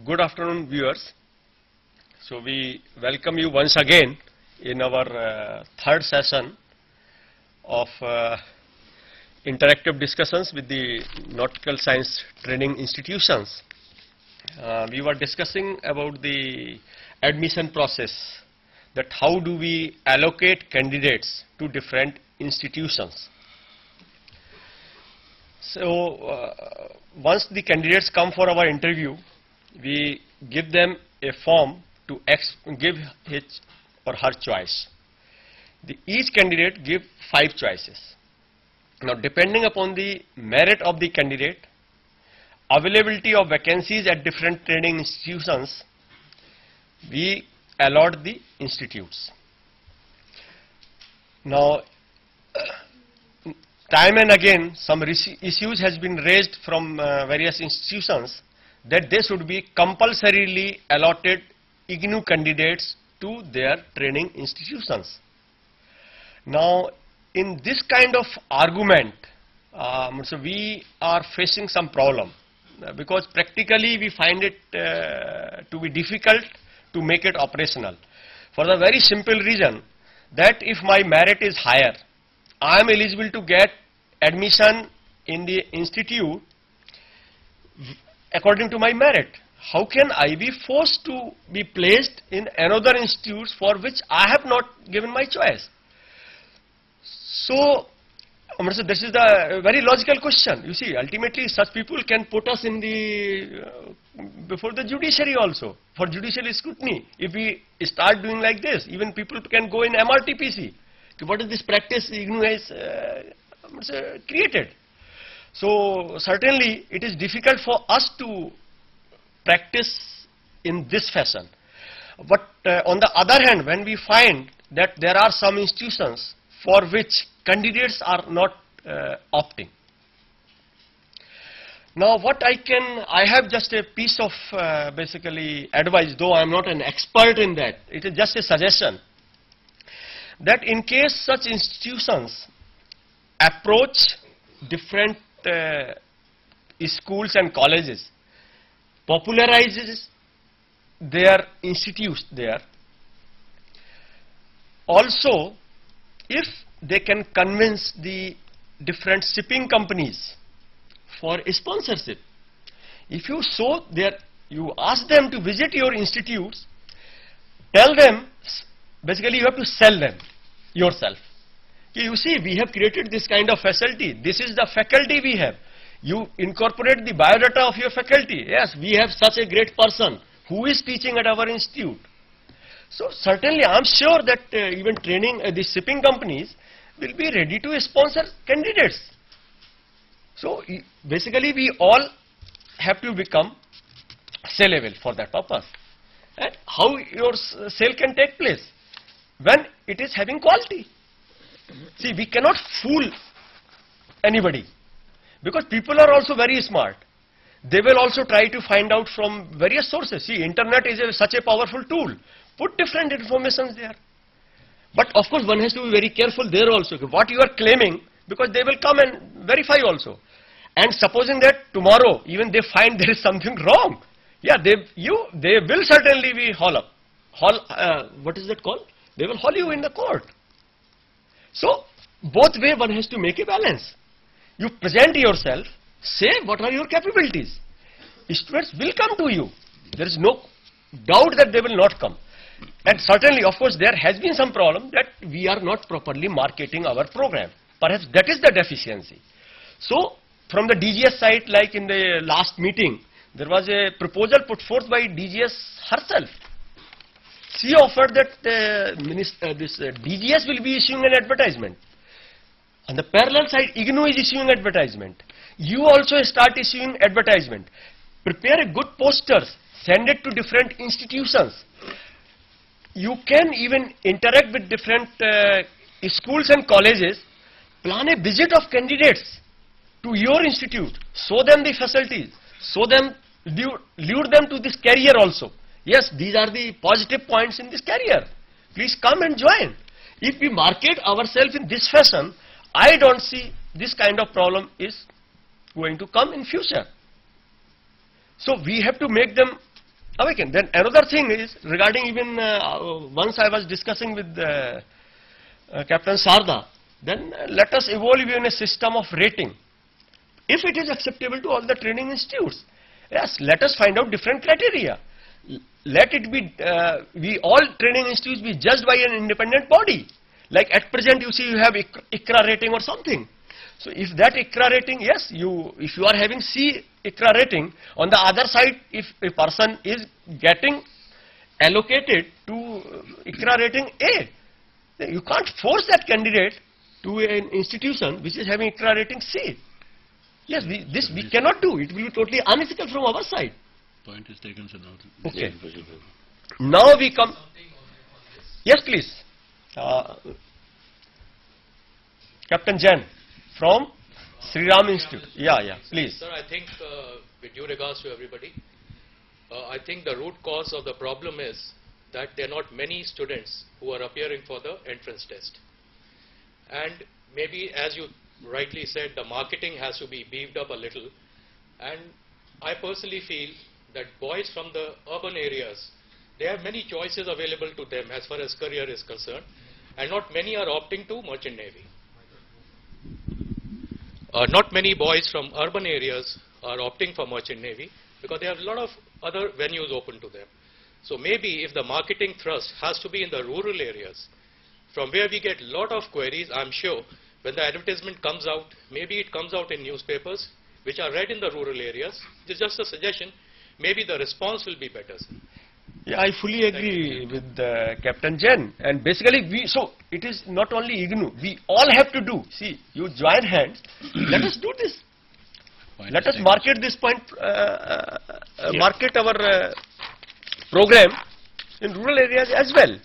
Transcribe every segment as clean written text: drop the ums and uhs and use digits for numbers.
Good afternoon, viewers. So we welcome you once again in our third session of interactive discussions with the nautical science training institutions. We were discussing about the admission process, that how do we allocate candidates to different institutions. So once the candidates come for our interview, we give them a form to give his or her choice. Each candidate give 5 choices. Now, depending upon the merit of the candidate, availability of vacancies at different training institutions, we allot the institutes. Now, time and again some issues has been raised from various institutions that they should be compulsorily allotted IGNOU candidates to their training institutions. Now, in this kind of argument, so we are facing some problem because practically we find it to be difficult to make it operational, for the very simple reason that if my merit is higher, I am eligible to get admission in the institute according to my merit. How can I be forced to be placed in another institute for which I have not given my choice? So, this is the very logical question. You see, ultimately such people can put us in the before the judiciary also for judicial scrutiny. If we start doing like this, even people can go in MRTPC. What is this practice IGNOU has created? So certainly it is difficult for us to practice in this fashion. But on the other hand, when we find that there are some institutions for which candidates are not opting. Now what I have just a piece of basically advice, though I am not an expert in that, it is just a suggestion, that in case such institutions approach different schools and colleges, popularizes their institutes there, also if they can convince the different shipping companies for a sponsorship. If you you ask them to visit your institutes, tell them, basically you have to sell them yourself. You see, we have created this kind of facility. This is the faculty we have. You incorporate the biodata of your faculty. Yes, we have such a great person who is teaching at our institute. So certainly I am sure that even training the shipping companies will be ready to sponsor candidates. So basically we all have to become sellable for that purpose. And how your sale can take place? When it is having quality. See, we cannot fool anybody because people are also very smart. They will also try to find out from various sources. See, internet is such a powerful tool. Put different informations there. But of course one has to be very careful there also. What you are claiming, because they will come and verify also. And supposing that tomorrow even they find there is something wrong, yeah, they will certainly be what is that called? They will haul you in the court. So both way one has to make a balance. You present yourself, say what are your capabilities. Students will come to you. There is no doubt that they will not come. And certainly, of course, there has been some problem that we are not properly marketing our program. Perhaps that is the deficiency. So from the DGS side, like in the last meeting, there was a proposal put forth by DGS herself. She offered that DGS will be issuing an advertisement. On the parallel side, IGNOU is issuing advertisement. You also start issuing advertisement. Prepare a good posters, send it to different institutions. You can even interact with different schools and colleges, plan a visit of candidates to your institute, show them the facilities, lure them to this career also. Yes, these are the positive points in this career. Please come and join. If we market ourselves in this fashion, I don't see this kind of problem is going to come in future. So we have to make them awaken. Then another thing is regarding even once I was discussing with Captain Sarda, then let us evolve in a system of rating. If it is acceptable to all the training institutes, yes, let us find out different criteria. Let it be, we all training institutes be judged by an independent body. Like at present you see you have ICRA rating or something. So if that ICRA rating, yes, if you are having C ICRA rating, on the other side if a person is getting allocated to ICRA rating A, then you can't force that candidate to an institution which is having ICRA rating C. Yes, we cannot do. It will be totally unethical from our side. Point is taken, sir. Okay. Now we come. Yes, please. Captain Jain from Sri Ram Institute. Yeah, please. Sir, I think with due regards to everybody, I think the root cause of the problem is that there are not many students who are appearing for the entrance test. And maybe, as you rightly said, the marketing has to be beefed up a little. And I personally feel that boys from the urban areas, they have many choices available to them as far as career is concerned, and not many are opting to Merchant Navy. Not many boys from urban areas are opting for Merchant Navy because they have a lot of other venues open to them. So maybe if the marketing thrust has to be in the rural areas, from where we get a lot of queries, I'm sure when the advertisement comes out, maybe it comes out in newspapers which are read in the rural areas. It's just a suggestion. Maybe the response will be better, sir. Yeah, I fully agree with Captain Jain. And basically, so it is not only IGNOU. We all have to do. See, you join hands. Let us do this. Let us market this point. Market our program in rural areas as well.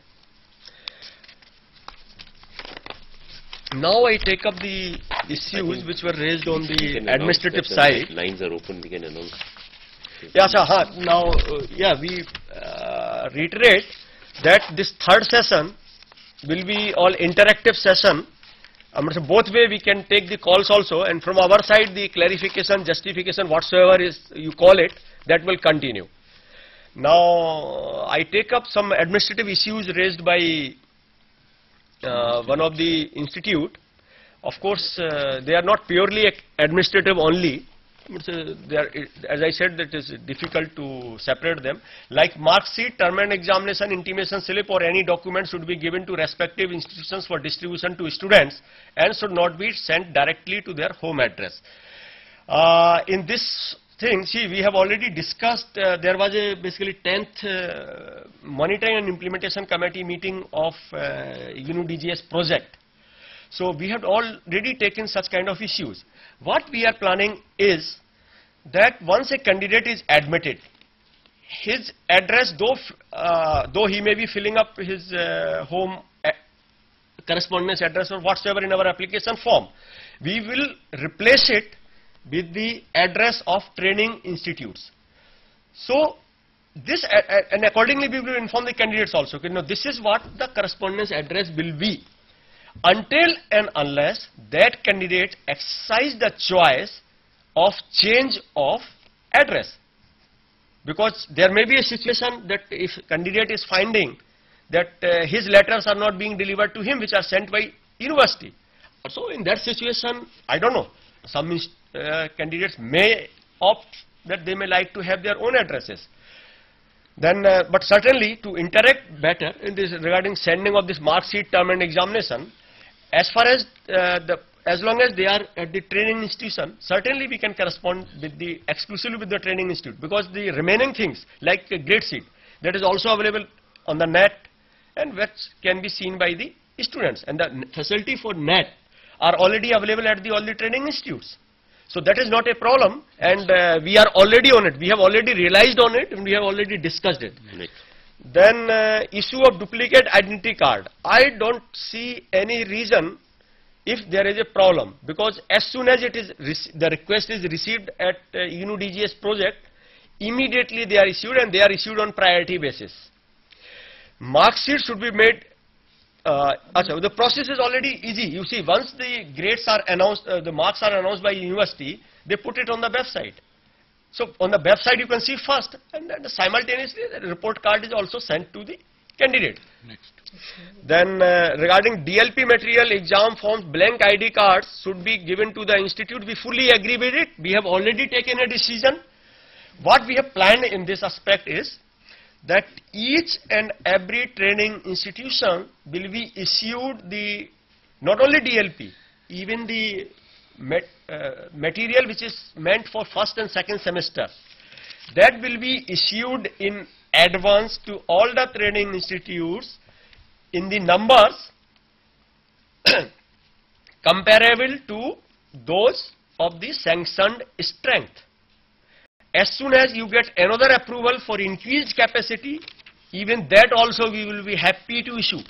Now I take up the issues which were raised on the administrative side. Lines are open. We can announce. Yeah, sir. Now, we reiterate that this third session will be all interactive session. Both way we can take the calls also, and from our side the clarification, justification, whatsoever is you call it, that will continue. Now, I take up some administrative issues raised by one of the institute. Of course, they are not purely administrative only. They are, as I said, that is difficult to separate them. Like mark sheet, term and examination, intimation slip or any document should be given to respective institutions for distribution to students and should not be sent directly to their home address. In this thing, see, we have already discussed, there was a basically 10th Monitoring and Implementation Committee meeting of IGNOU DGS project. So we have already taken such kind of issues. What we are planning is that once a candidate is admitted, his address, though he may be filling up his home correspondence address or whatsoever in our application form, we will replace it with the address of training institutes. So this, and accordingly we will inform the candidates also, this is what the correspondence address will be, until and unless that candidate exercise the choice of change of address. Because there may be a situation that if candidate is finding that his letters are not being delivered to him which are sent by university. So in that situation, I don't know, some candidates may opt that they may like to have their own addresses. Then, but certainly to interact better in this regarding sending of this mark sheet, term and examination, as far as as long as they are at the training institution, certainly we can correspond with the exclusively with the training institute, because the remaining things like a grade sheet that is also available on the net and which can be seen by the students, and the facility for net are already available at all the training institutes. So that is not a problem, and we are already on it. We have already realized on it, and we have already discussed it. Right. Then issue of duplicate identity card. I don't see any reason if there is a problem, because as soon as it is the request is received at IGNOU DGS project, immediately they are issued, and they are issued on priority basis. Mark sheet should be made. The process is already easy. You see, once the grades are announced, the marks are announced by university, they put it on the website. So on the website you can see first, and then simultaneously the report card is also sent to the candidate. Next. Then regarding DLP material, exam forms, blank ID cards should be given to the institute. We fully agree with it. We have already taken a decision. What we have planned in this aspect is that each and every training institution will be issued the not only DLP, even the material which is meant for first and second semester, that will be issued in advance to all the training institutes in the numbers comparable to those of the sanctioned strength. As soon as you get another approval for increased capacity, even that also we will be happy to issue,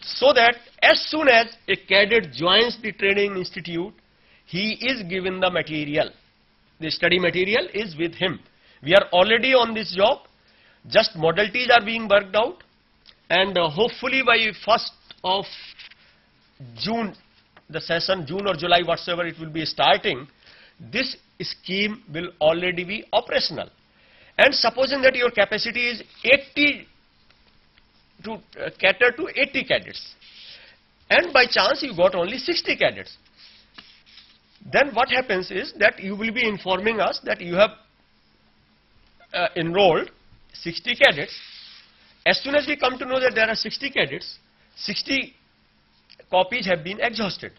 so that as soon as a cadet joins the training institute, he is given the material. The study material is with him. We are already on this job. Just modalities are being worked out, and hopefully by 1st of June, the session, June or July, whatsoever it will be starting, this scheme will already be operational. And supposing that your capacity is 80 to cater to 80 cadets, and by chance you got only 60 cadets, then what happens is that you will be informing us that you have enrolled 60 cadets. As soon as we come to know that there are 60 cadets, 60 copies have been exhausted,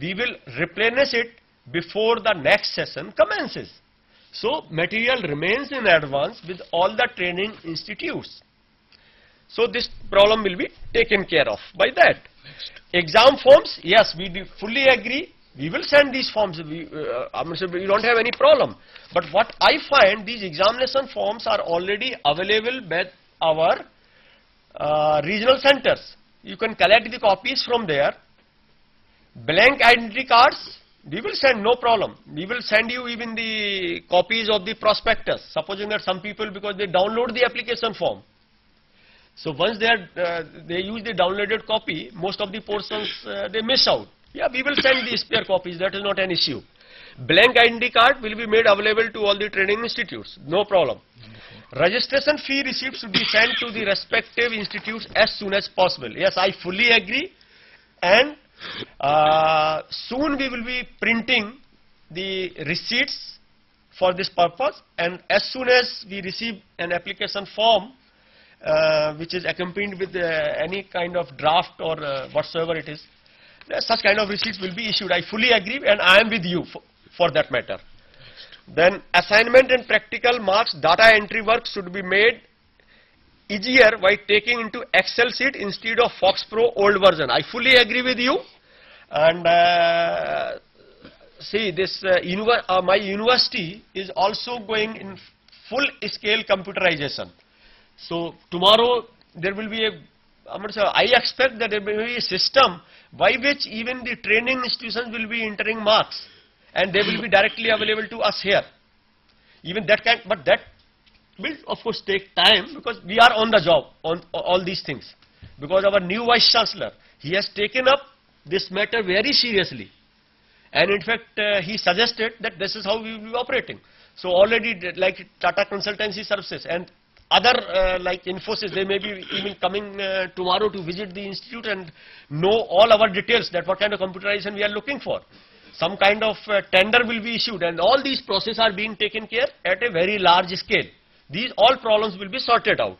we will replenish it before the next session commences. So material remains in advance with all the training institutes. So this problem will be taken care of by that. Next. Exam forms, yes, we do fully agree. We will send these forms. We don't have any problem. But what I find, these examination forms are already available at our regional centers. You can collect the copies from there. Blank identity cards, we will send, no problem. We will send you even the copies of the prospectus. Supposing that some people, because they download the application form, so once they use the downloaded copy, most of the portions they miss out. Yeah, we will send the spare copies, that is not an issue. Blank identity card will be made available to all the training institutes, no problem. Registration fee receipt should be sent to the respective institutes as soon as possible. Yes, I fully agree. And soon we will be printing the receipts for this purpose, and as soon as we receive an application form which is accompanied with any kind of draft or whatsoever it is, such kind of receipts will be issued. I fully agree, and I am with you for that matter. Then assignment and practical marks data entry work should be made easier by taking into Excel sheet instead of Fox Pro old version. I fully agree with you. And see, this my university is also going in full scale computerization. So tomorrow there will be I expect that there will be a system by which even the training institutions will be entering marks, and they will be directly available to us here. Even that kind, but that will of course take time, because we are on the job on all these things. Because our new Vice Chancellor, he has taken up this matter very seriously, and in fact he suggested that this is how we will be operating. So already like Tata Consultancy Services and other like Infosys, they may be even coming tomorrow to visit the institute and know all our details, that what kind of computerization we are looking for. Some kind of tender will be issued, and all these processes are being taken care at a very large scale. These all problems will be sorted out.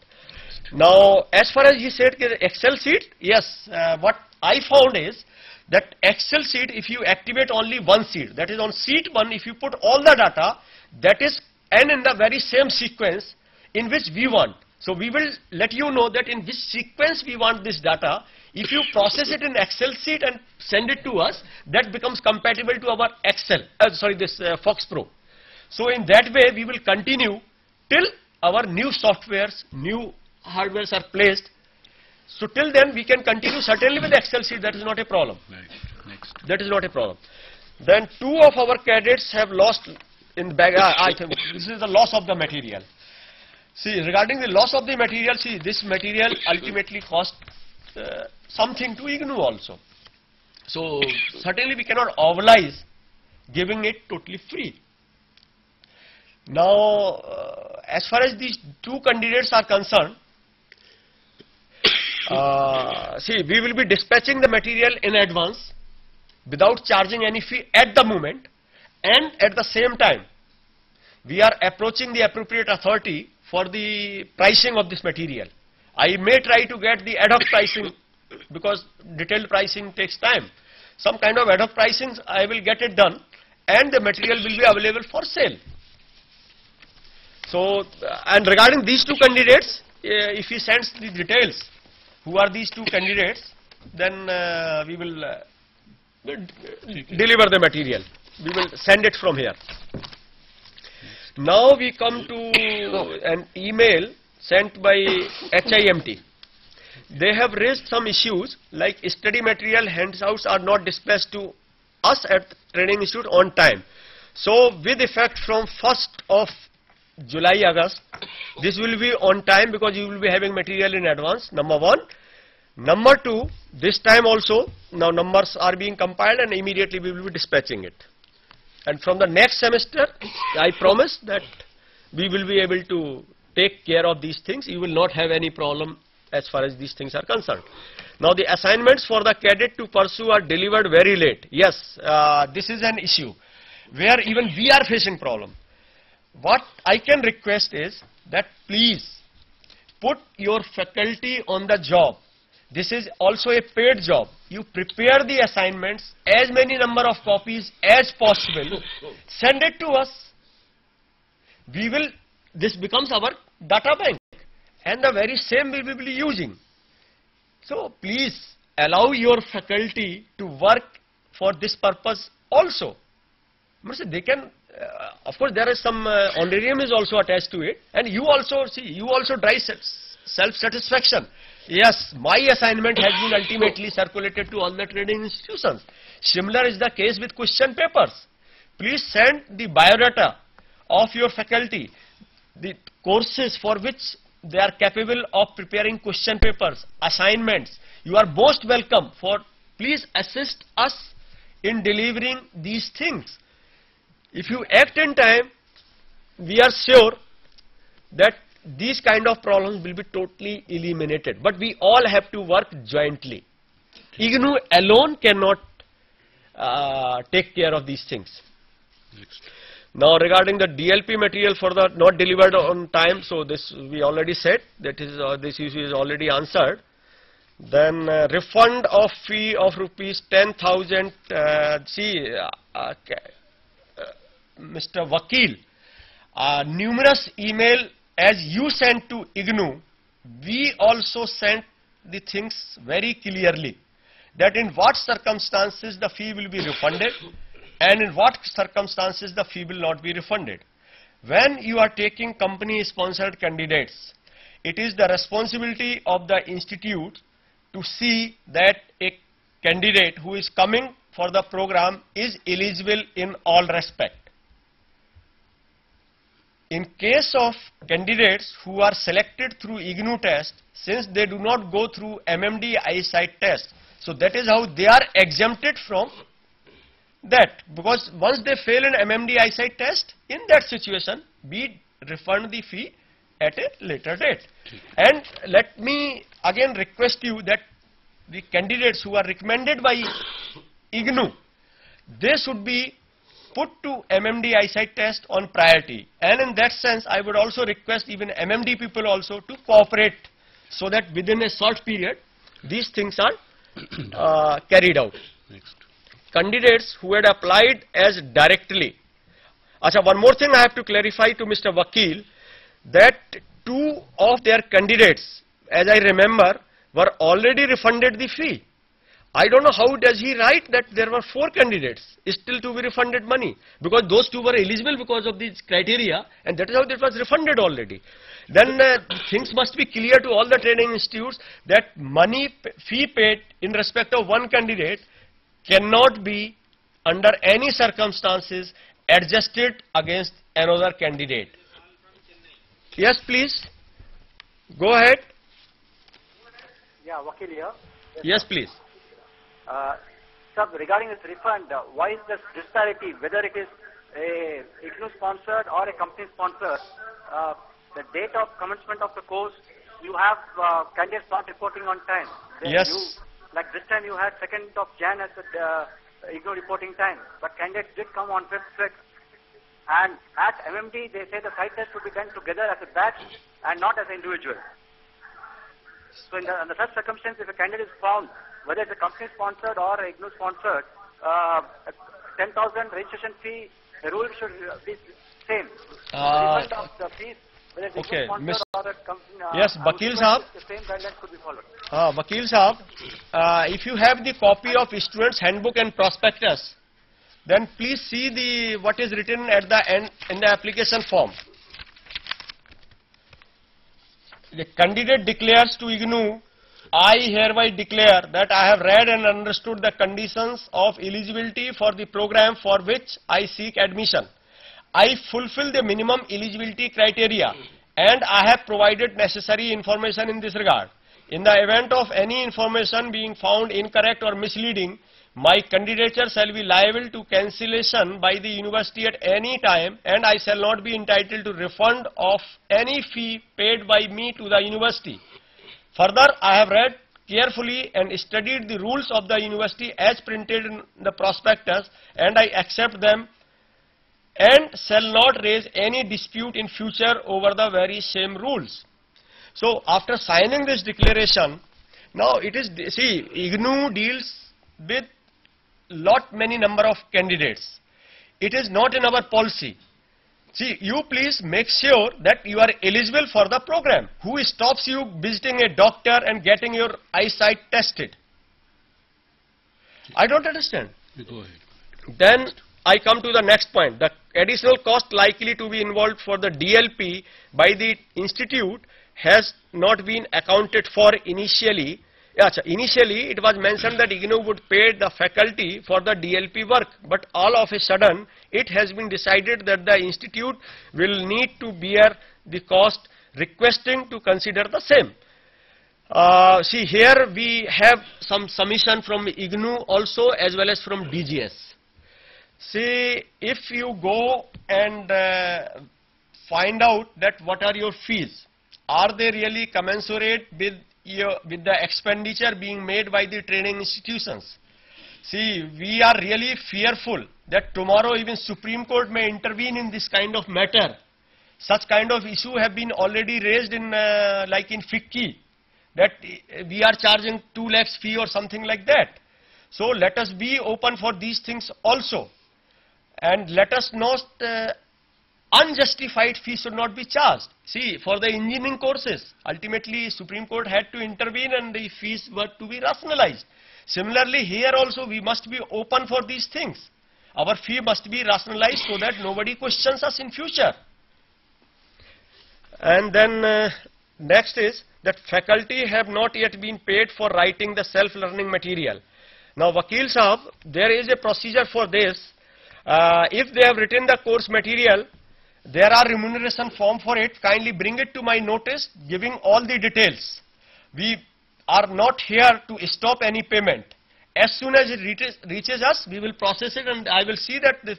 Now, as far as he said, Excel sheet, yes, what I found is that Excel sheet, if you activate only one sheet, that is on sheet 1, if you put all the data, that is, and in the very same sequence in which we want. So we will let you know that in which sequence we want this data. If you process it in Excel sheet and send it to us, that becomes compatible to our Excel, Fox Pro. So in that way we will continue till our new softwares, new hardwares are placed. So till then we can continue certainly with Excel sheet, that is not a problem. Right. Next. That is not a problem. Then 2 of our cadets have lost in the bag. I think this is the loss of the material. See, regarding the loss of the material, see, this material ultimately cost something to IGNOU also. So certainly we cannot overlize giving it totally free. Now, as far as these two candidates are concerned, see, we will be dispatching the material in advance without charging any fee at the moment, and at the same time we are approaching the appropriate authority for the pricing of this material. I may try to get the ad hoc pricing because detailed pricing takes time. Some kind of ad hoc pricing I will get it done, and the material will be available for sale. So, and regarding these two candidates, if he sends the details, who are these two candidates, then we will deliver the material. We will send it from here. Now we come to an email sent by HIMT. They have raised some issues like study material handouts are not dispatched to us at Training Institute on time. So with effect from 1st of July, August, this will be on time because you will be having material in advance, number one. Number two, this time also, now numbers are being compiled and immediately we will be dispatching it. And from the next semester, I promise that we will be able to take care of these things. You will not have any problem as far as these things are concerned. Now the assignments for the cadet to pursue are delivered very late. Yes, this is an issue where even we are facing problem. What I can request is that please put your faculty on the job. This is also a paid job. You prepare the assignments, as many number of copies as possible, send it to us. This becomes our data bank, and the very same we will be using. So please allow your faculty to work for this purpose also. They can, of course there is some honorarium is also attached to it, and you also see, you also drive self-satisfaction. Yes, my assignment has been ultimately circulated to all the training institutions. Similar is the case with question papers. Please send the biodata of your faculty, the courses for which they are capable of preparing question papers, assignments. You are most welcome for, please assist us in delivering these things. If you act in time, we are sure that these kind of problems will be totally eliminated. But we all have to work jointly. IGNOU alone cannot take care of these things. Next. Now regarding the DLP material for the not delivered on time, so this we already said, that is this issue is already answered. Then refund of fee of rupees 10,000. Mr. Vakil, numerous email as you sent to IGNOU, we also sent the things very clearly, that in what circumstances the fee will be refunded and in what circumstances the fee will not be refunded. When you are taking company sponsored candidates, it is the responsibility of the institute to see that a candidate who is coming for the program is eligible in all respect. In case of candidates who are selected through IGNOU test, since they do not go through MMD eyesight test, so that is how they are exempted from that, because once they fail in MMD eyesight test, in that situation we refund the fee at a later date. And let me again request you that the candidates who are recommended by IGNOU, they should be put to MMD eyesight test on priority, and in that sense I would also request even MMD people also to cooperate, so that within a short period these things are carried out. Next. Candidates who had applied as directly. Achha, one more thing I have to clarify to Mr. Vakil, that two of their candidates, as I remember, were already refunded the fee. I don't know how does he write that there were 4 candidates still to be refunded money, because those 2 were eligible because of these criteria, and that is how it was refunded already. Then things must be clear to all the training institutes that money fee paid in respect of one candidate cannot be under any circumstances adjusted against another candidate. Yes, please. Go ahead. Yeah, Vakil here. Yes, please. Sir, regarding this refund, why is this disparity, whether it is a IGNOU sponsored or a company sponsored, the date of commencement of the course, you have candidates not reporting on time. Yes. Like this time you had 2nd of Jan as the IGNOU reporting time, but candidates did come on 5th, 6th. And at MMD, they say the site test would be done together as a batch and not as an individual. So under such circumstance, if a candidate is found, whether it's a company sponsored or a IGNOU sponsored, 10,000 registration fee, the rule should be same. The result of the fees, whether it's Okay, IGNOU sponsored or a company, yes, Vakil Sahab. the same guidelines could be followed. Vakil Sahab, if you have the copy of students' handbook and prospectus, then please see what is written at the end in the application form. The candidate declares to IGNOU, I hereby declare that I have read and understood the conditions of eligibility for the program for which I seek admission. I fulfill the minimum eligibility criteria and I have provided necessary information in this regard. In the event of any information being found incorrect or misleading, my candidature shall be liable to cancellation by the university at any time, and I shall not be entitled to refund of any fee paid by me to the university. Further, I have read carefully and studied the rules of the university as printed in the prospectus, and I accept them and shall not raise any dispute in future over the very same rules. So, after signing this declaration, now it is, see, IGNOU deals with many number of candidates. It is not in our policy. See, you please make sure that you are eligible for the program. Who stops you visiting a doctor and getting your eyesight tested? I don't understand. Go ahead. Then I come to the next point. The additional cost likely to be involved for the DLP by the institute has not been accounted for initially. Initially, it was mentioned that IGNOU would pay the faculty for the DLP work, but all of a sudden, it has been decided that the institute will need to bear the cost, requesting to consider the same. See, here we have some submission from IGNOU also as well as from DGS. See, if you go and find out that what are your fees, are they really commensurate with the expenditure being made by the training institutions? See, we are really fearful that tomorrow even Supreme Court may intervene in this kind of matter. Such kind of issue have been already raised in like in FICCI, that we are charging 2 lakhs fee or something like that. So let us be open for these things also, and let us not unjustified fees should not be charged. See, for the engineering courses, ultimately Supreme Court had to intervene and the fees were to be rationalized. Similarly, here also we must be open for these things. Our fee must be rationalized so that nobody questions us in future. And then next is that faculty have not yet been paid for writing the self-learning material. Now, Vakil Sahab, there is a procedure for this. If they have written the course material, there are remuneration form for it. Kindly bring it to my notice, giving all the details. We are not here to stop any payment. As soon as it reaches us, we will process it, and I will see that the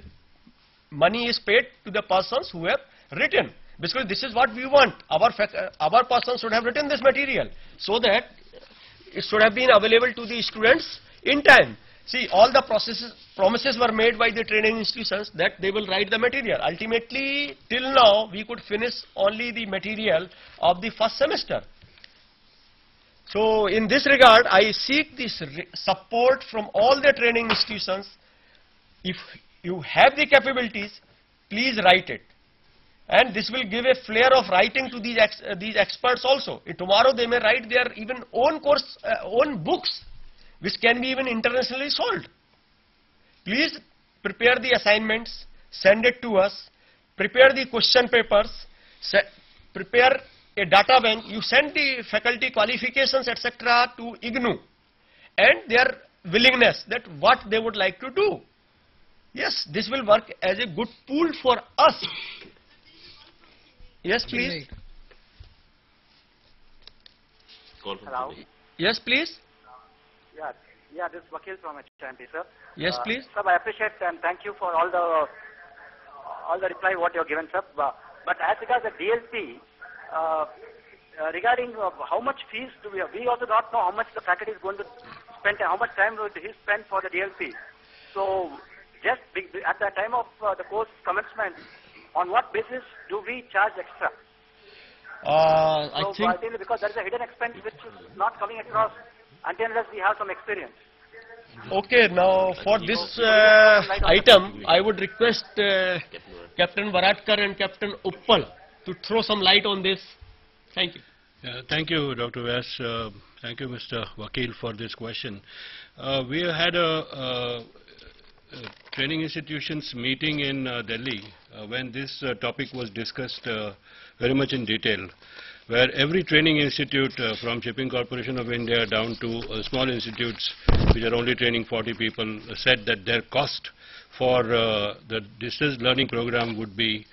money is paid to the persons who have written. Because this is what we want. Our persons should have written this material, so that it should have been available to the students in time. See, all the promises were made by the training institutions that they will write the material. Ultimately, till now, we could finish only the material of the first semester. So, in this regard, I seek this support from all the training institutions. If you have the capabilities, please write it. And this will give a flair of writing to these experts also. Tomorrow they may write their even own course, own books, which can be even internationally sold. Please prepare the assignments, send it to us, prepare the question papers, prepare a data bank, you send the faculty qualifications, etc. to IGNOU and their willingness that what they would like to do. Yes, this will work as a good pool for us. Yes, please. Hello. Yes, please. Yeah, this is Vakil from HMP, sir. Yes, please. Sir, I appreciate and thank you for all the all the reply what you have given, sir. But as regards the DLP, regarding how much fees do we also don't know how much the faculty is going to spend, how much time will he spend for the DLP. So just at the time of the course commencement, on what basis do we charge extra? I think because there is a hidden expense which is not coming across until unless we have some experience. okay. Now for this item, I would request Captain Varatkar and Captain Uppal to throw some light on this. Thank you. Thank you, Dr. Vyas. Thank you, Mr. Vakil, for this question. We had a training institutions meeting in Delhi when this topic was discussed very much in detail, where every training institute from Shipping Corporation of India down to small institutes which are only training 40 people said that their cost for the distance learning program would be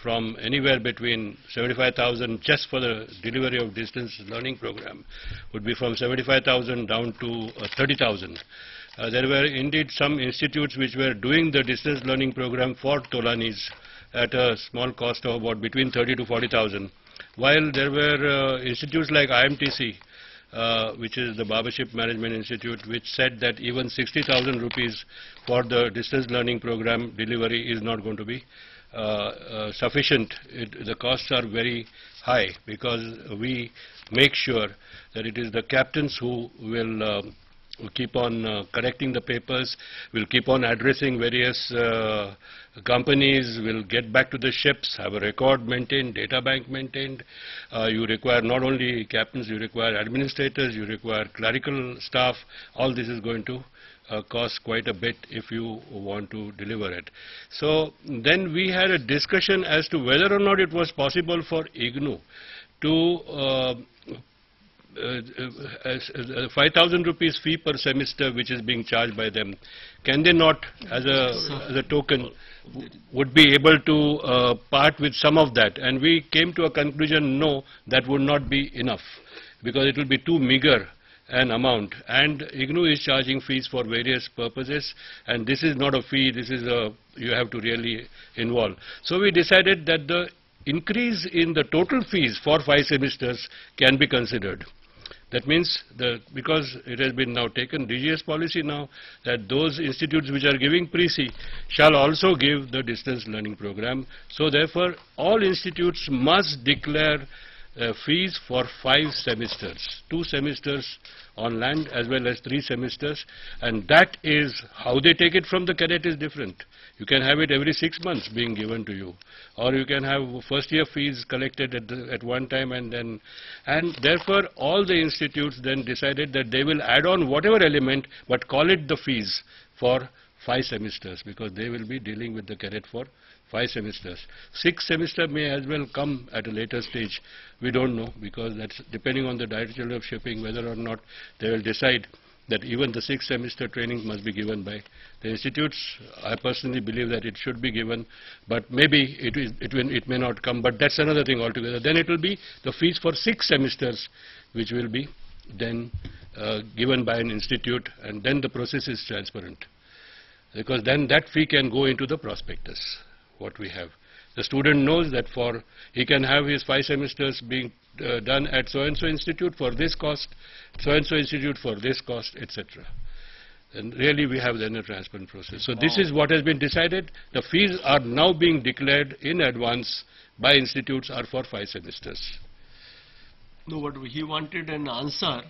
from anywhere between 75,000 just for the delivery of distance learning program would be from 75,000 down to 30,000. There were indeed some institutes which were doing the distance learning program for Tolanis at a small cost of about between 30 to 40,000, while there were institutes like IMTC, which is the Barbership Management Institute, which said that even 60,000 rupees for the distance learning program delivery is not going to be sufficient. The costs are very high because we make sure that it is the captains who will keep on correcting the papers, will keep on addressing various companies, will get back to the ships, have a record maintained, data bank maintained. You require not only captains, you require administrators, you require clerical staff. All this is going to cost quite a bit if you want to deliver it. So then we had a discussion as to whether or not it was possible for IGNOU to 5,000 rupees fee per semester which is being charged by them, can they not as a token would be able to part with some of that? And we came to a conclusion, no, that would not be enough because it will be too meager an amount, and IGNOU is charging fees for various purposes, and this is not a fee, this is you have to really involve. So we decided that the increase in the total fees for 5 semesters can be considered. That means, because it has been now taken DGS policy now, that those institutes which are giving pre-C shall also give the distance learning program. So therefore, all institutes must declare fees for 5 semesters, 2 semesters on land as well as 3 semesters, and that is how they take it from the cadet is different. You can have it every 6 months being given to you, or you can have first year fees collected at one time, and therefore all the institutes then decided that they will add on whatever element but call it the fees for 5 semesters, because they will be dealing with the cadet for 5 semesters. 6th semester may as well come at a later stage. We don't know, because that's depending on the Director General of Shipping whether or not they will decide that even the 6th semester training must be given by the institutes. I personally believe that it should be given, but maybe it may not come, but that's another thing altogether. Then it will be the fees for 6 semesters which will be then given by an institute, and then the process is transparent, because then that fee can go into the prospectus, what we have. The student knows that he can have his 5 semesters being done at so-and-so institute for this cost, so-and-so institute for this cost, etc. And really we have then a transparent process. So this is what has been decided. The fees are now being declared in advance by institutes are for 5 semesters. No, but he wanted an answer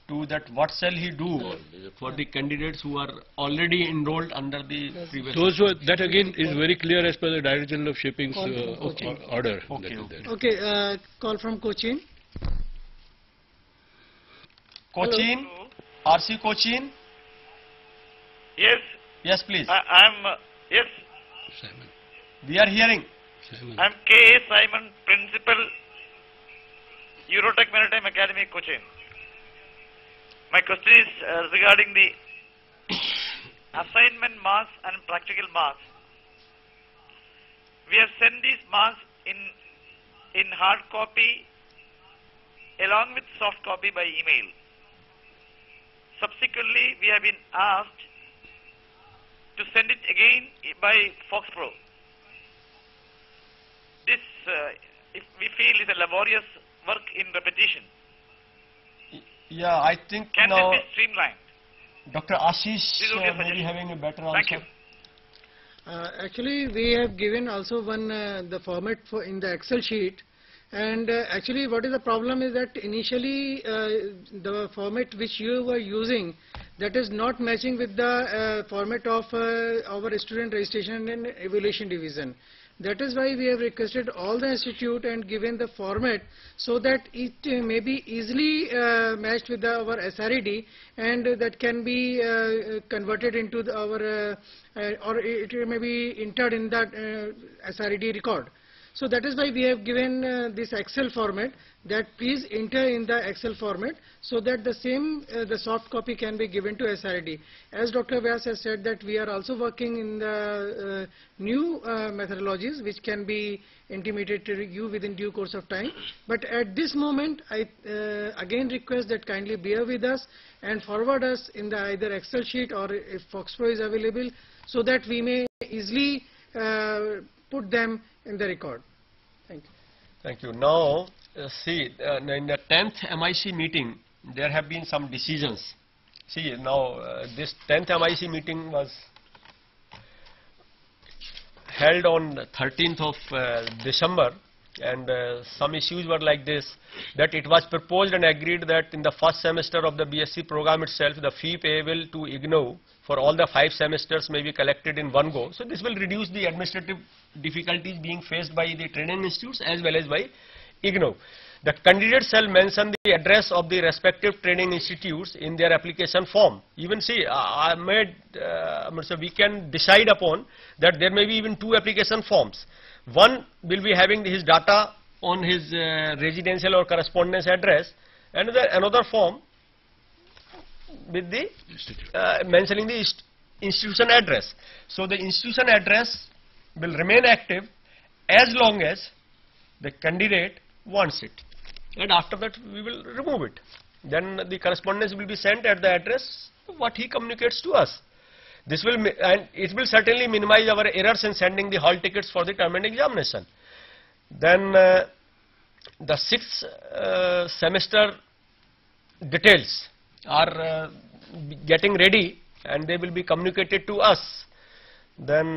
to that, what shall he do for the candidates who are already enrolled under the previous. That again is very clear as per the Director General of Shipping's order. Okay, call from Cochin. Cochin, RC Cochin. Yes. Yes, please. Yes. Simon. We are hearing. Simon. I'm K.A. Simon, Principal, Eurotech Maritime Academy, Cochin. My question is regarding the assignment marks and practical marks. We have sent these marks in hard copy along with soft copy by email. Subsequently, we have been asked to send it again by Fox Pro. this, if we feel, is a laborious work in repetition. Yeah, I think Can now this be streamlined? Dr. Ashish This will be a may be suggestion. having a better answer. Thank you. Actually, we have given also one the format for in the Excel sheet, and actually what is the problem is that initially the format which you were using, that is not matching with the format of our student registration and evaluation division. That is why we have requested all the institute and given the format so that it may be easily matched with our SRED, and that can be converted into our or it may be entered in that SRED record. So that is why we have given this Excel format, that please enter in the Excel format so that the same the soft copy can be given to SRED. As Dr. Vyas has said, that we are also working in the new methodologies which can be intimated to you within due course of time. But at this moment, I again request that kindly bear with us and forward us in the either Excel sheet or if Foxpro is available, so that we may easily put them in the record. Thank you. Thank you. Now, see, in the 10th MIC meeting, there have been some decisions. See, now this 10th MIC meeting was held on 13th of December, and some issues were like this, that it was proposed and agreed that in the first semester of the BSc program itself, the fee payable to IGNOU for all the 5 semesters may be collected in one go. So this will reduce the administrative difficulties being faced by the training institutes as well as by IGNOU. The candidates shall mention the address of the respective training institutes in their application form. Even see, so we can decide upon that there may be even 2 application forms. One will be having his data on his residential or correspondence address, and another form with the mentioning the institution address. So the institution address will remain active as long as the candidate wants it, and after that we will remove it. Then the correspondence will be sent at the address what he communicates to us. This will, and it will certainly minimize our errors in sending the hall tickets for the term and examination. Then the 6th semester details are getting ready, and they will be communicated to us. Then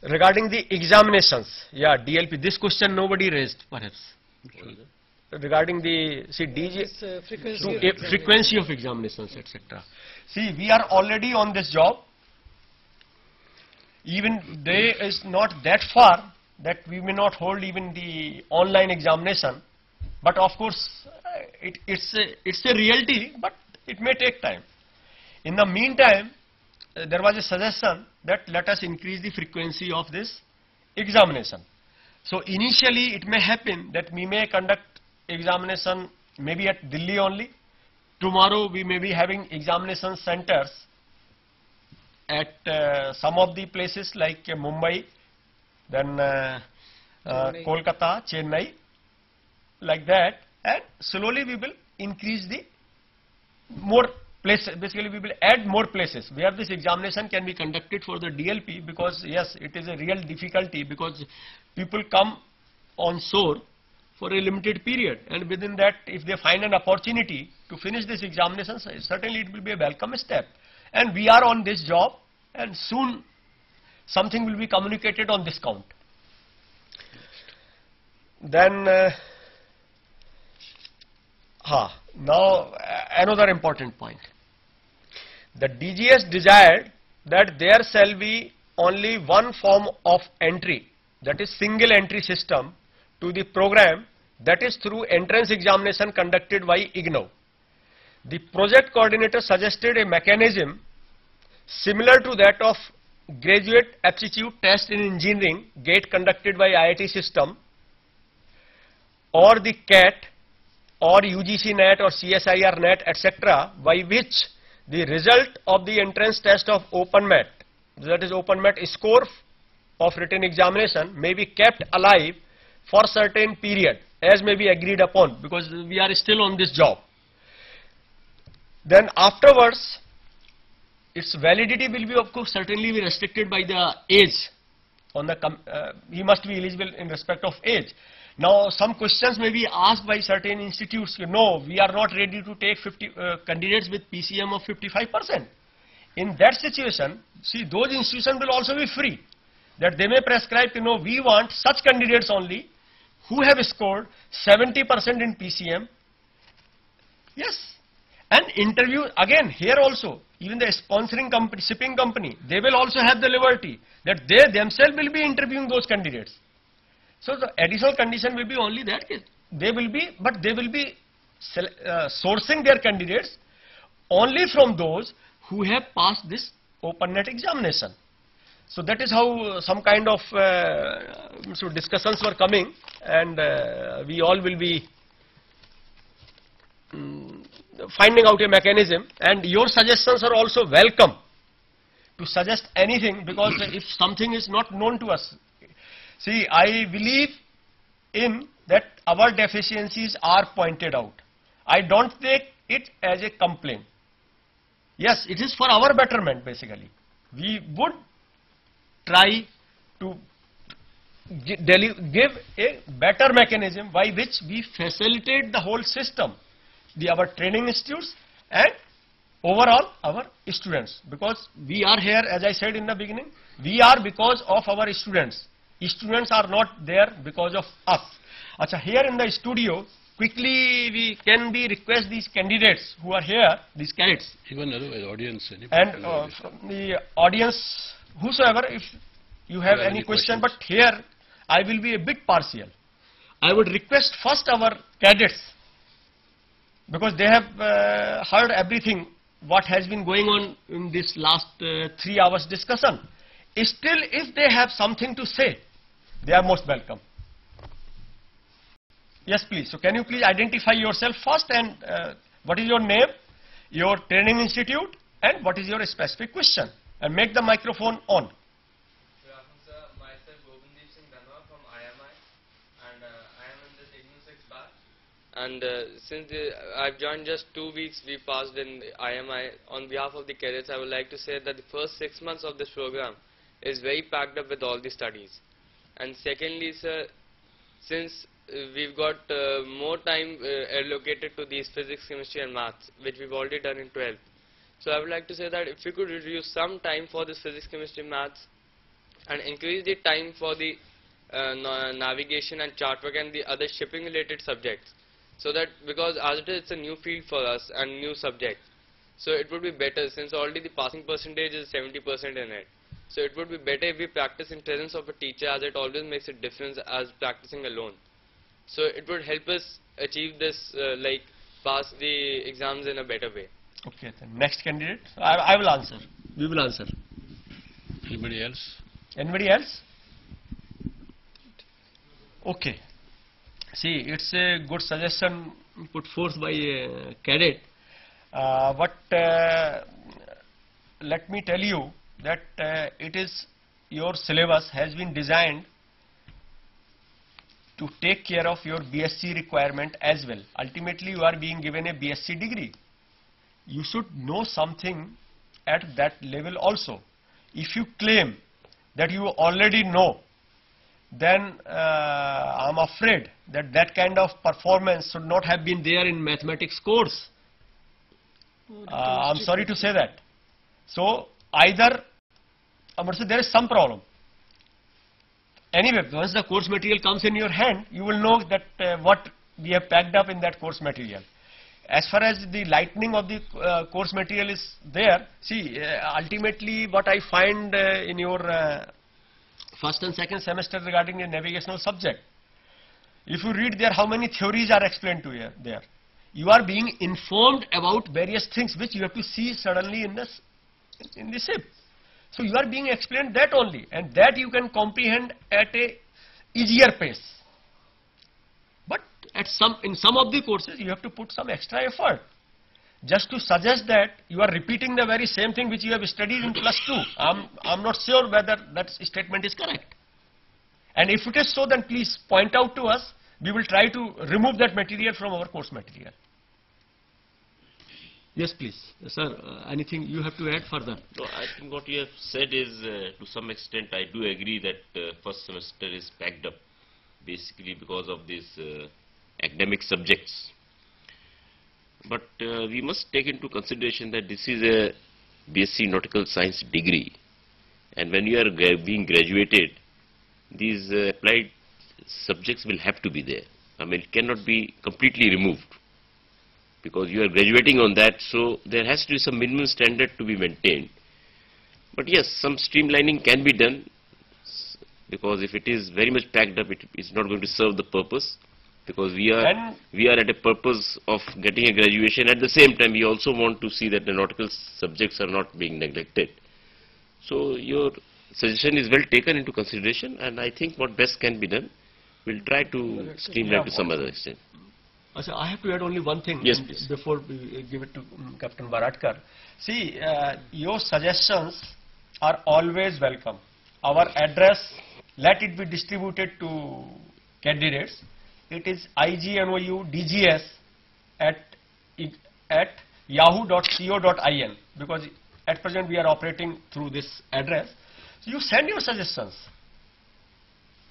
regarding the examinations, yeah, DLP, this question nobody raised perhaps. Regarding the frequency of examinations, etc. See, we are already on this job. Even day is not that far that we may not hold even the online examination. But of course, it's a reality, but it may take time. In the meantime, there was a suggestion that let us increase the frequency of this examination. So initially, it may happen that we may conduct examination maybe at Delhi only. Tomorrow we may be having examination centers at some of the places like Mumbai, then Kolkata, Chennai, like that, and slowly we will increase the more places. Basically we will add more places where this examination can be conducted for the DLP, because yes, it is a real difficulty, because people come on shore for a limited period, and within that, if they find an opportunity to finish this examination, certainly it will be a welcome step. And we are on this job, and soon something will be communicated on this count. Then now another important point. The DGS desired that there shall be only one form of entry, that is single entry system, to the program, that is through entrance examination conducted by IGNOU. The project coordinator suggested a mechanism similar to that of graduate aptitude test in engineering, GATE, conducted by IIT system, or the CAT, or UGC NET or CSIR NET, etc., by which the result of the entrance test of OpenMAT, that is OpenMAT score of written examination, may be kept alive for certain period, as may be agreed upon, because we are still on this job. Then afterwards, its validity will be, of course, certainly be restricted by the age on the he must be eligible in respect of age. Now some questions may be asked by certain institutes, no, we are not ready to take 50 candidates with PCM of 55%. In that situation, see, those institutions will also be free, that they may prescribe, we want such candidates only who have scored 70% in PCM. Yes, and interview again here also, even the sponsoring company, shipping company, they will also have the liberty that they themselves will be interviewing those candidates. So the additional condition will be only that they will be, but they will be sourcing their candidates only from those who have passed this open net examination. So that is how some kind of discussions were coming, and we all will be finding out a mechanism, and your suggestions are also welcome to suggest anything, because if something is not known to us, see, I believe in that our deficiencies are pointed out. I don't take it as a complaint. Yes, it is for our betterment basically. We would try to give a better mechanism by which we facilitate the whole system, our training institutes and overall our students, because we are here, as I said in the beginning, we are because of our students. Students are not there because of us. Achha, here in the studio, quickly we can request these candidates who are here, these cadets. Even otherwise, audience. And from the audience, whosoever, if you have any question, but here I will be a bit partial. I would request first our cadets, because they have heard everything what has been going on in this last 3 hours discussion. Still, if they have something to say, they are most welcome. Yes, please. So can you please identify yourself first, and what is your name, your training institute, and what is your specific question, and make the microphone on. Good afternoon, sir. Myself Govindeep Singh Dhanwa from IMI, and I am in this IGNOU 6 batch. And since I've joined just 2 weeks, we passed in IMI. On behalf of the cadets, I would like to say that the first 6 months of this program is very packed up with all the studies. And secondly, sir, since we've got more time allocated to these physics, chemistry and maths, which we've already done in 12th. So I would like to say that if we could reduce some time for this physics, chemistry, maths, and increase the time for the navigation and chart work and the other shipping related subjects, so that, because as it is, it's a new field for us and new subject, so it would be better, since already the passing percentage is 70% in it. So it would be better if we practice in presence of a teacher, as it always makes a difference as practicing alone. So it would help us achieve this, like pass the exams in a better way. Okay, then next candidate. I will answer. We will answer. Anybody else? Anybody else? Okay. See, it's a good suggestion put forth by a cadet. But let me tell you that it is, your syllabus has been designed to take care of your BSc requirement as well. Ultimately, you are being given a BSc degree. You should know something at that level also. If you claim that you already know, then I'm afraid that that kind of performance should not have been there in mathematics course. I'm sorry to say that. So either there is some problem. Anyway, once the course material comes in your hand, you will know that what we have packed up in that course material. As far as the lightening of the course material is there, see, ultimately what I find in your first and second semester regarding the navigational subject, if you read there how many theories are explained to you there, you are being informed about various things which you have to see suddenly in the ship. So you are being explained that only, and that you can comprehend at a easier pace. But in some of the courses you have to put some extra effort. Just to suggest that you are repeating the very same thing which you have studied in +2, I'm not sure whether that statement is correct. And if it is so, then please point out to us. We will try to remove that material from our course material. Yes, please. Sir, anything you have to add further? No, I think what you have said is, to some extent, I do agree that first semester is packed up, basically because of these academic subjects. But we must take into consideration that this is a BSc Nautical Science degree, and when you are being graduated, these applied subjects will have to be there. I mean, it cannot be completely removed, because you are graduating on that, so there has to be some minimum standard to be maintained. But yes, some streamlining can be done, because if it is very much packed up, it is not going to serve the purpose, because we are at a purpose of getting a graduation. At the same time, we also want to see that the nautical subjects are not being neglected. So your suggestion is well taken into consideration, and I think what best can be done, we'll try to streamline to some other extent. I have to add only one thing. Yes, please. Before we give it to Captain Baratkar. See, your suggestions are always welcome. Our address, let it be distributed to candidates. It is ignoudgs@yahoo.co.in, because at present we are operating through this address. So you send your suggestions.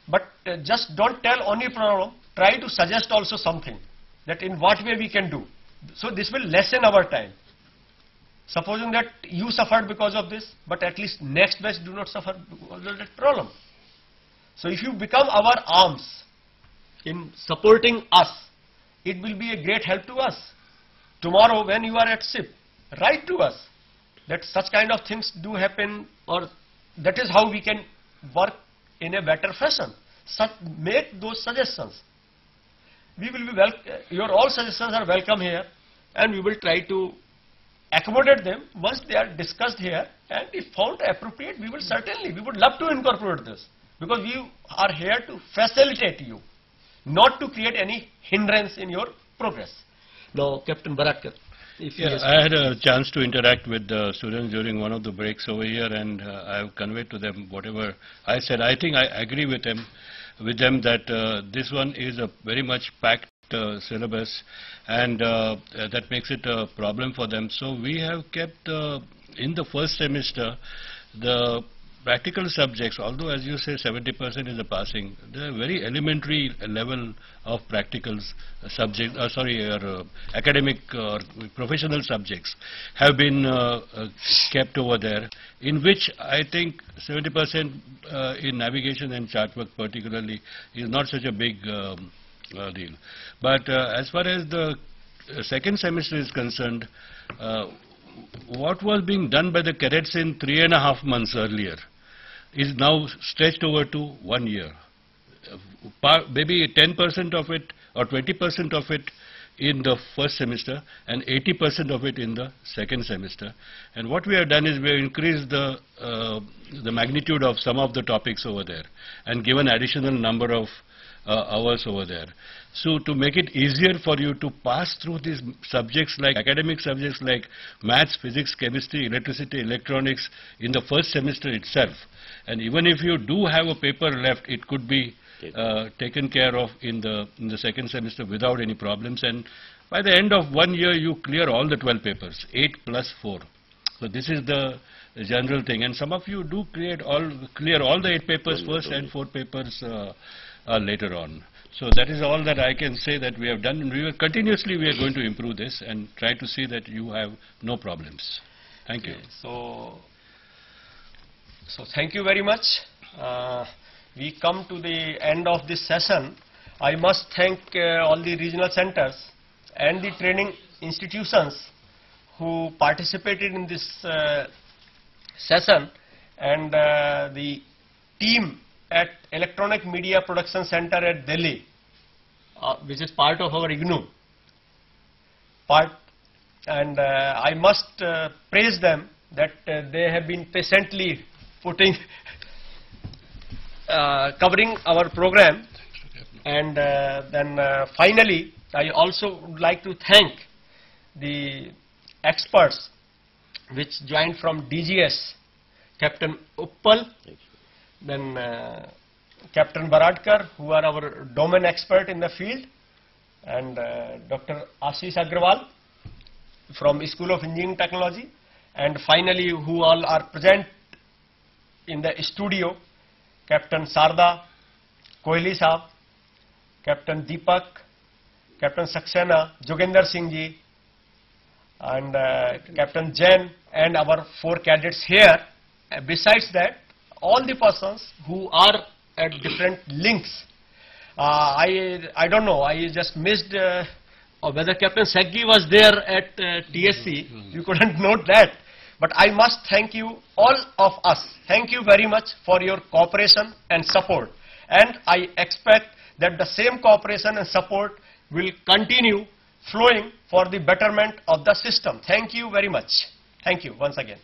But just don't tell only problem. Try to suggest also something, that in what way we can do. So this will lessen our time. Supposing that you suffered because of this, but at least next batch do not suffer because of that problem. So if you become our arms in supporting us, it will be a great help to us. Tomorrow when you are at SIP, write to us that such kind of things do happen, or that is how we can work in a better fashion. Make those suggestions. We will be your all suggestions are welcome here, and we will try to accommodate them once they are discussed here, and if found appropriate, we would love to incorporate this, because we are here to facilitate you, not to create any hindrance in your progress. Now, Captain Baratkar. I had a chance to interact with the students during one of the breaks over here, and I have conveyed to them whatever I said. I think I agree with them that this one is a very much packed syllabus, and that makes it a problem for them. So we have kept in the first semester the practical subjects, although as you say 70% is a passing, the very elementary level of practicals subject, academic or professional subjects have been kept over there, in which I think 70% in navigation and chart work particularly is not such a big deal. But as far as the second semester is concerned, what was being done by the cadets in 3.5 months earlier is now stretched over to 1 year. Maybe 10% of it or 20% of it in the first semester and 80% of it in the second semester. And what we have done is we have increased the magnitude of some of the topics over there and given additional number of hours over there. So to make it easier for you to pass through these subjects, like academic subjects like maths, physics, chemistry, electricity, electronics in the first semester itself, and even if you do have a paper left, it could be taken care of in the second semester without any problems, and by the end of 1 year you clear all the 12 papers, 8 plus 4. So this is the general thing, and some of you do clear all the 8 papers first and 4 papers later on. So that is all that I can say that we have done, and we are going to improve this and try to see that you have no problems. Thank you. So thank you very much. We come to the end of this session. I must thank all the regional centers and the training institutions who participated in this session, and the team at Electronic Media Production Center at Delhi, which is part of our IGNOU. And I must praise them that they have been patiently covering our program. And then finally, I also would like to thank the experts which joined from DGS, Captain Uppal, then Captain Baratkar, who are our domain expert in the field, and Dr. Ashish Agrawal, from School of Engineering Technology, and finally who all are present in the studio, Captain Sarda, Kohli Saab, Captain Deepak, Captain Saxena, Jogendra Singh ji, and Captain Jain, and our 4 cadets here. Besides that, all the persons who are at different links. I don't know, I just missed whether Captain Saggi was there at TSC. You couldn't note that. But I must thank you, all of us. Thank you very much for your cooperation and support. And I expect that the same cooperation and support will continue flowing for the betterment of the system. Thank you very much. Thank you once again.